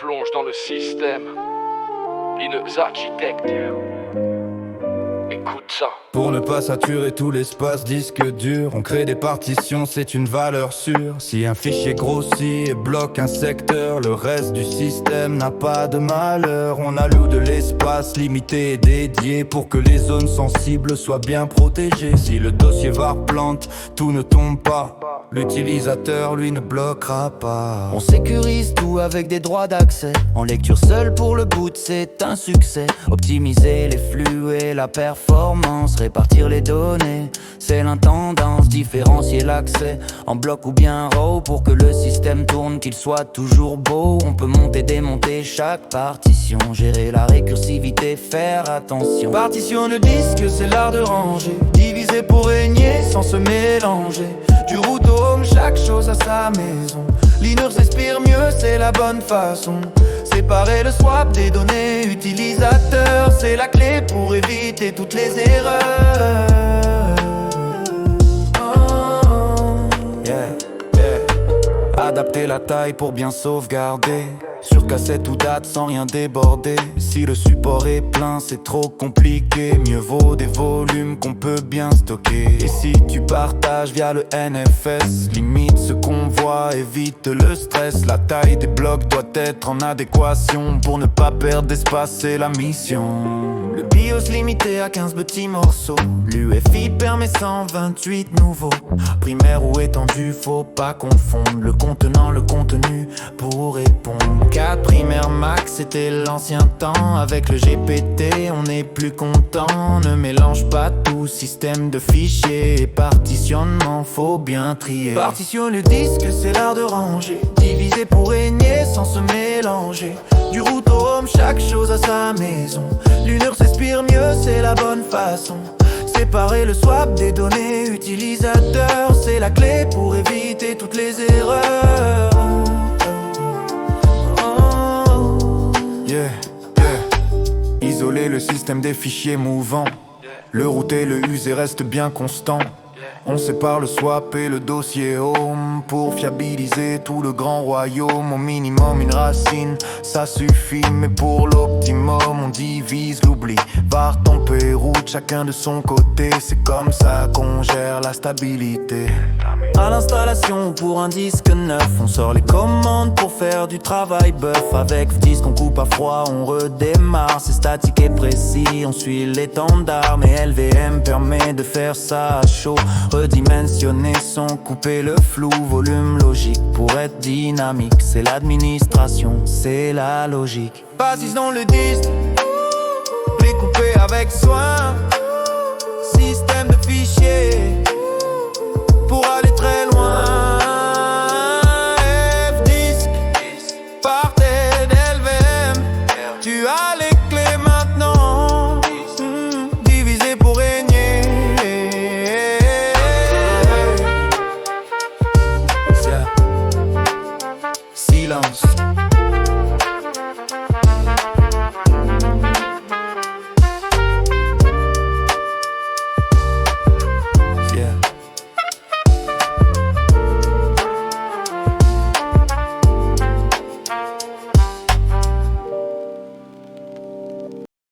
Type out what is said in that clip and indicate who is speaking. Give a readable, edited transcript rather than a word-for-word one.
Speaker 1: plonge dans le système. Les architectes. Écoute ça.
Speaker 2: Pour ne pas saturer tout l'espace disque dur, on crée des partitions, c'est une valeur sûre. Si un fichier grossit et bloque un secteur, le reste du système n'a pas de malheur. On alloue de l'espace limité et dédié pour que les zones sensibles soient bien protégées. Si le dossier var plante, tout ne tombe pas. L'utilisateur, lui, ne bloquera pas. On sécurise tout avec des droits d'accès. En lecture seule pour le boot, c'est un succès. Optimiser les flux et la performance, répartir les données, c'est l'intendance. Différencier l'accès en bloc ou bien raw pour que le système tourne, qu'il soit toujours beau. On peut monter, démonter chaque partition, gérer la récursivité, faire attention. Partition le disque, c'est l'art de ranger, diviser pour régner sans se mélanger. Du root au home, chaque chose a sa maison. Linux s'inspire mieux, c'est la bonne façon. Séparer le swap des données utilisateurs, c'est la clé pour éviter toutes les erreurs. Adapter la taille pour bien sauvegarder, sur cassette ou date sans rien déborder. Si le support est plein, c'est trop compliqué. Mieux vaut des volumes qu'on peut bien stocker. Et si tu partages via le NFS, limite ce qu'on voit, évite le stress. La taille des blocs doit être en adéquation pour ne pas perdre d'espace, c'est la mission. Le BIOS limité à 15 petits morceaux. L'UEFI permet 128 nouveaux. Primaire ou étendu, faut pas confondre le contenant, le contenu pour répondre. 4 primaires max, c'était l'ancien temps. Avec le GPT, on est plus content. Ne mélange pas tout, système de fichiers et partitionnement, faut bien trier. Partition le disque, c'est l'art de ranger, diviser pour régner sans se mélanger. Du root au home, chaque chose a sa maison. Linux s'inspire mieux, c'est la bonne façon. Séparer le swap des données utilisateurs, c'est la clé pour éviter toutes les erreurs. Isoler le système des fichiers mouvants, le router, le user reste bien constant. On sépare le swap et le dossier home pour fiabiliser tout le grand royaume. Au minimum une racine, ça suffit, mais pour l'optimum on divise l'oubli. Var, tempo et route, chacun de son côté. C'est comme ça qu'on gère la stabilité. À l'installation pour un disque neuf, on sort les commandes pour faire du travail buff. Avec disque on coupe à froid, on redémarre. C'est statique et précis, on suit l'étendard. Mais LVM permet de faire ça à chaud. Redimensionner son, couper le flou. Volume logique pour être dynamique. C'est l'administration, c'est la logique. Basis dans le disque, les couper avec soin. Système de fichiers,